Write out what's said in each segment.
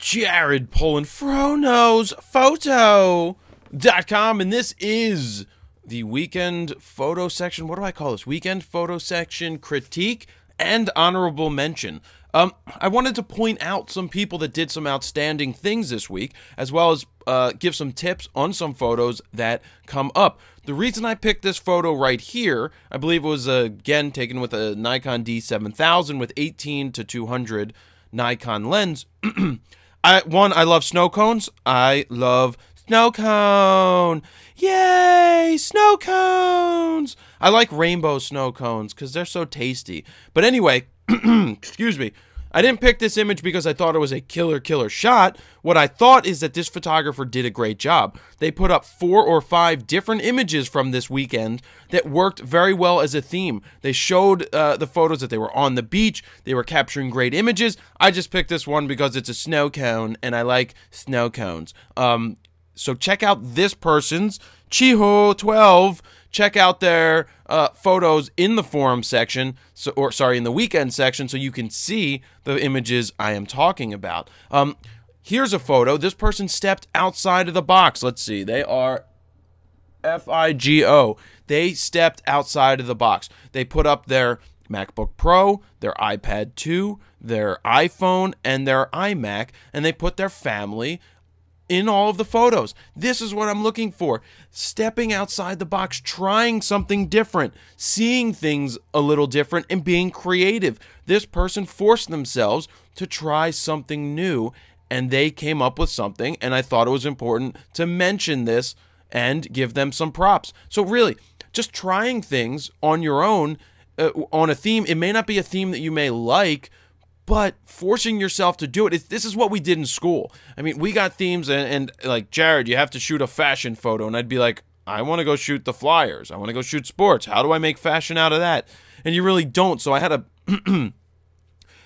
Jared pulling FroKnowsPhoto.com, and this is the weekend photo section. What do I call this? Weekend photo section critique and honorable mention. I wanted to point out some people that did some outstanding things this week, as well as give some tips on some photos that come up. The reason I picked this photo right here, I believe it was again taken with a Nikon D7000 with 18-200 Nikon lens. I love snow cones. I love snow cone. Yay, snow cones. I like rainbow snow cones because they're so tasty. But anyway, excuse me. I didn't pick this image because I thought it was a killer shot. What I thought is that this photographer did a great job. They put up 4 or 5 different images from this weekend that worked very well as a theme. They showed the photos that they were on the beach. They were capturing great images. I just picked this one because it's a snow cone, and I like snow cones. So check out this person's, Chiho12. Check out their photos in the forum section, in the weekend section, so you can see the images I am talking about. Here's a photo. This person stepped outside of the box. Let's see. They are FIGO. They stepped outside of the box. They put up their MacBook Pro, their iPad 2, their iPhone, and their iMac, and they put their family in all of the photos. This is what I'm looking for. Stepping outside the box, trying something different, seeing things a little different, and being creative. This person forced themselves to try something new, and they came up with something, and I thought it was important to mention this and give them some props. So really, just trying things on your own, on a theme. It may not be a theme that you may like, but forcing yourself to do it, this is what we did in school. I mean, we got themes, and like, Jared, you have to shoot a fashion photo. And I'd be like, I want to go shoot the Flyers. I want to go shoot sports. How do I make fashion out of that? And you really don't. So I had to,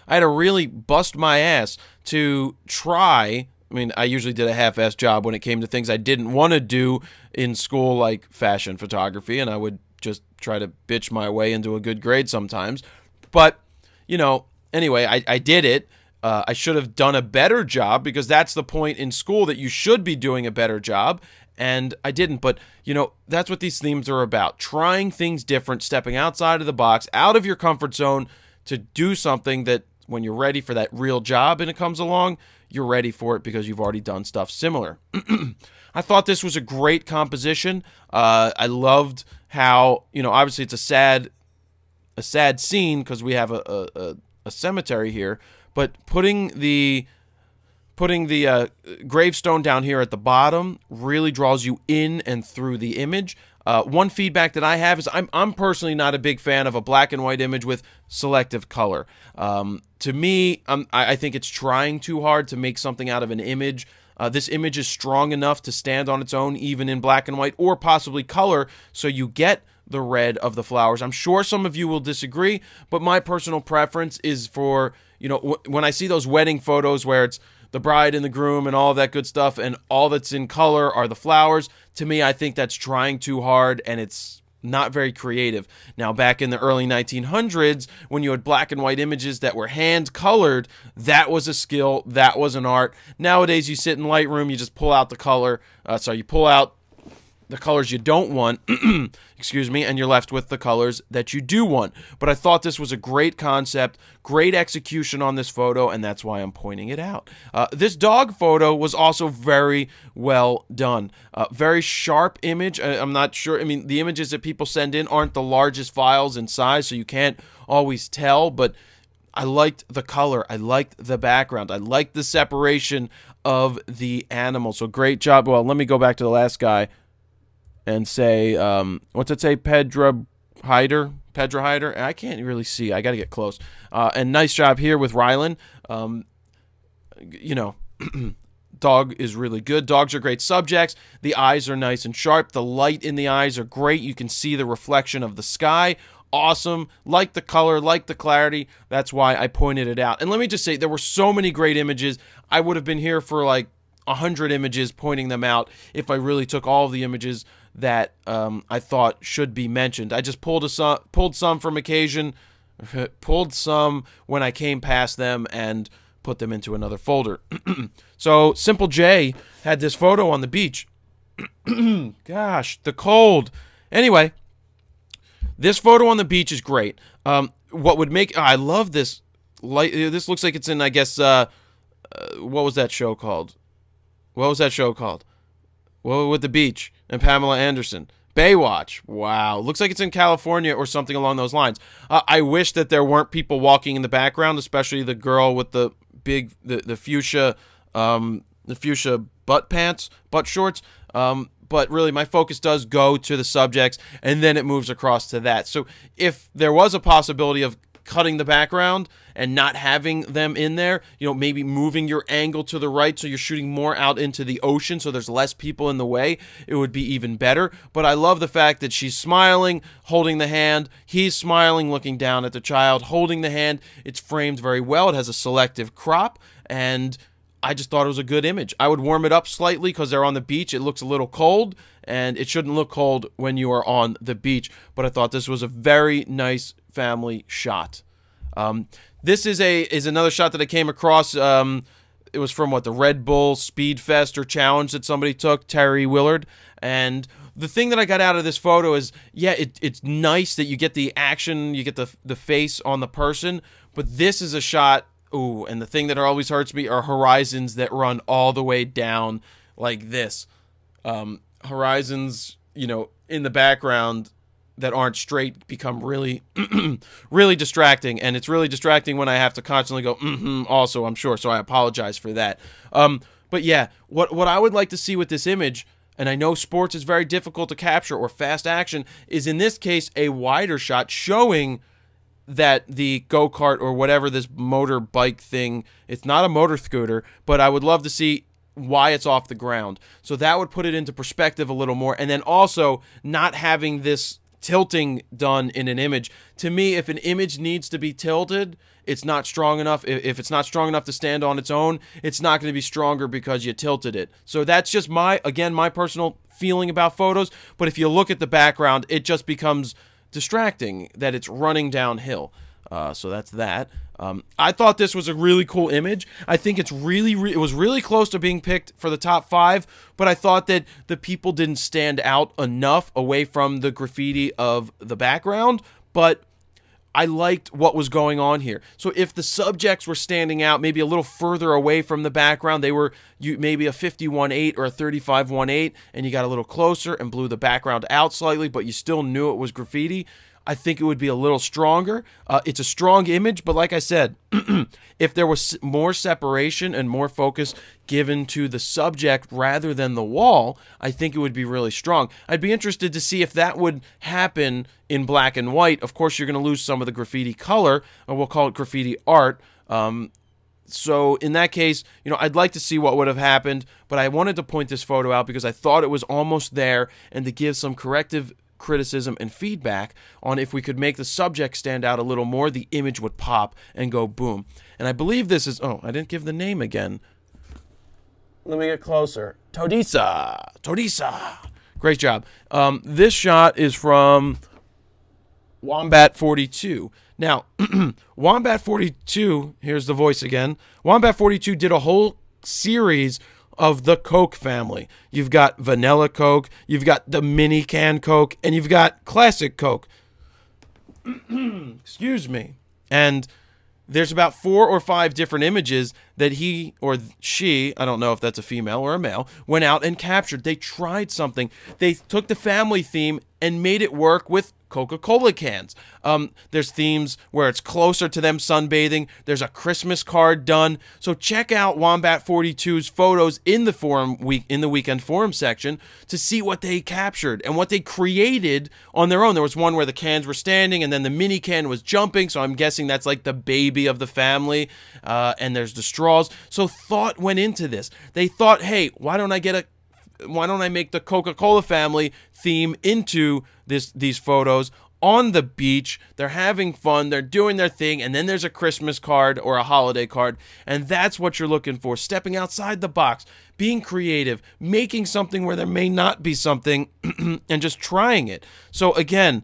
I had to really bust my ass to try. I mean, I usually did a half-assed job when it came to things I didn't want to do in school, like fashion photography. And I would just try to bitch my way into a good grade sometimes. But, you know, anyway, I did it. I should have done a better job, because that's the point in school, that you should be doing a better job, and I didn't. But, you know, that's what these themes are about. Trying things different, stepping outside of the box, out of your comfort zone, to do something that when you're ready for that real job and it comes along, you're ready for it because you've already done stuff similar. I thought this was a great composition. I loved how, you know, obviously it's a sad scene because we have a cemetery here, but putting the gravestone down here at the bottom really draws you in and through the image. One feedback that I have is I'm personally not a big fan of a black and white image with selective color. To me, I think it's trying too hard to make something out of an image. This image is strong enough to stand on its own, even in black and white, or possibly color, so you get the red of the flowers. I'm sure some of you will disagree, but my personal preference is for, you know, when I see those wedding photos where it's the bride and the groom and all that good stuff, and all that's in color are the flowers, to me, I think that's trying too hard, and it's not very creative. Now, back in the early 1900s, when you had black and white images that were hand-colored, that was a skill, that was an art. Nowadays, you sit in Lightroom, you just pull out the color, you pull out the colors you don't want, excuse me, and you're left with the colors that you do want. But I thought this was a great concept, great execution on this photo, and that's why I'm pointing it out. This dog photo was also very well done. Very sharp image. I'm not sure, I mean, the images that people send in aren't the largest files in size, so you can't always tell, but I liked the color, I liked the background, I liked the separation of the animal. So great job. Well, let me go back to the last guy and say, what's it say, Pedra Hyder? I can't really see. I got to get close. And nice job here with Rylan. You know, dog is really good. Dogs are great subjects. The eyes are nice and sharp. The light in the eyes are great. You can see the reflection of the sky. Awesome. Like the color, like the clarity. That's why I pointed it out. And let me just say, there were so many great images. I would have been here for like 100 images pointing them out if I really took all of the images that I thought should be mentioned. I just pulled some from occasion, pulled some when I came past them, and put them into another folder. So Simple J had this photo on the beach. Gosh, the cold. Anyway, this photo on the beach is great. What would make... I love this light. This looks like it's in, I guess, what was that show called? What was that show called? Well, with the beach and Pamela Anderson. Baywatch. Wow. Looks like it's in California or something along those lines. I wish that there weren't people walking in the background, especially the girl with the big, the fuchsia butt pants, butt shorts. But really, my focus does go to the subjects, and then it moves across to that. So if there was a possibility of cutting the background and not having them in there, you know, maybe moving your angle to the right so you're shooting more out into the ocean so there's less people in the way, it would be even better. But I love the fact that she's smiling, holding the hand. He's smiling, looking down at the child, holding the hand. It's framed very well. It has a selective crop, and I just thought it was a good image. I would warm it up slightly because they're on the beach. It looks a little cold, and it shouldn't look cold when you are on the beach. But I thought this was a very nice family shot. This is another shot that I came across. It was from, what, the Red Bull Speed Fest or Challenge that somebody took, Terry Willard. And the thing that I got out of this photo is, yeah, it's nice that you get the action, you get the face on the person, but this is a shot. Ooh, and the thing that always hurts me are horizons that run all the way down like this. Horizons, you know, in the background that aren't straight become really, really distracting. And it's really distracting when I have to constantly go, also, I'm sure. So I apologize for that. But yeah, what I would like to see with this image, and I know sports is very difficult to capture, or fast action, is in this case a wider shot showing that the go-kart or whatever this motor bike thing, it's not a motor scooter, but I would love to see why it's off the ground. So that would put it into perspective a little more. And then also not having this tilting done in an image. To me, if an image needs to be tilted, it's not strong enough. If it's not strong enough to stand on its own, it's not going to be stronger because you tilted it. So that's just my personal feeling about photos. But if you look at the background, it just becomes distracting that it's running downhill. So that's that. I thought this was a really cool image. I think it was really close to being picked for the top 5, but I thought that the people didn't stand out enough away from the graffiti of the background, but I liked what was going on here. So if the subjects were standing out maybe a little further away from the background, they were maybe a 51.8 or a 35.18, and you got a little closer and blew the background out slightly, but you still knew it was graffiti, I think it would be a little stronger. It's a strong image, but like I said, if there was more separation and more focus given to the subject rather than the wall, I think it would be really strong. I'd be interested to see if that would happen in black and white. Of course, you're going to lose some of the graffiti color, or we'll call it graffiti art. So in that case, you know, I'd like to see what would have happened, but I wanted to point this photo out because I thought it was almost there, and to give some corrective criticism and feedback on if we could make the subject stand out a little more, the image would pop and go boom. And I believe this is, oh, I didn't give the name again. Let me get closer. Todisa. Great job. This shot is from Wombat 42. Now, Wombat 42, here's the voice again. Wombat 42 did a whole series of the Coke family. You've got vanilla Coke, you've got the mini can Coke, and you've got classic Coke. Excuse me. And there's about 4 or 5 different images that he or she, I don't know if that's a female or a male, went out and captured. They tried something. They took the family theme and made it work with Coca-Cola cans. There's themes where it's closer to them sunbathing. There's a Christmas card done. So check out Wombat 42's photos in the weekend forum section to see what they captured and what they created on their own. There was one where the cans were standing and then the mini can was jumping, so I'm guessing that's like the baby of the family. And there's the straws. So thought went into this. They thought, hey, why don't I make the Coca-Cola family theme into these photos on the beach? They're having fun, they're doing their thing, and then there's a Christmas card or a holiday card, and that's what you're looking for. Stepping outside the box, being creative, making something where there may not be something, and just trying it. So again,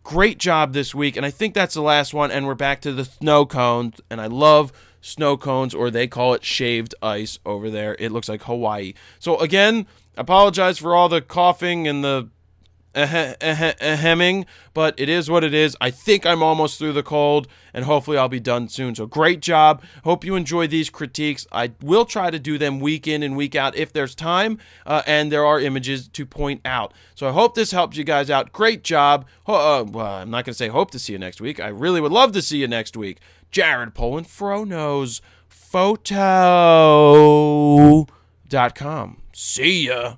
great job this week, and I think that's the last one, and we're back to the snow cones, and I love snow cones, or they call it shaved ice over there. It looks like Hawaii. So again, apologize for all the coughing and the hemming, but it is what it is. I think I'm almost through the cold, and hopefully I'll be done soon. So great job. Hope you enjoy these critiques. I will try to do them week in and week out if there's time, and there are images to point out. So I hope this helps you guys out. Great job. Well, I'm not going to say hope to see you next week. I really would love to see you next week. Jared Poland, FroKnows Photo.com. See ya.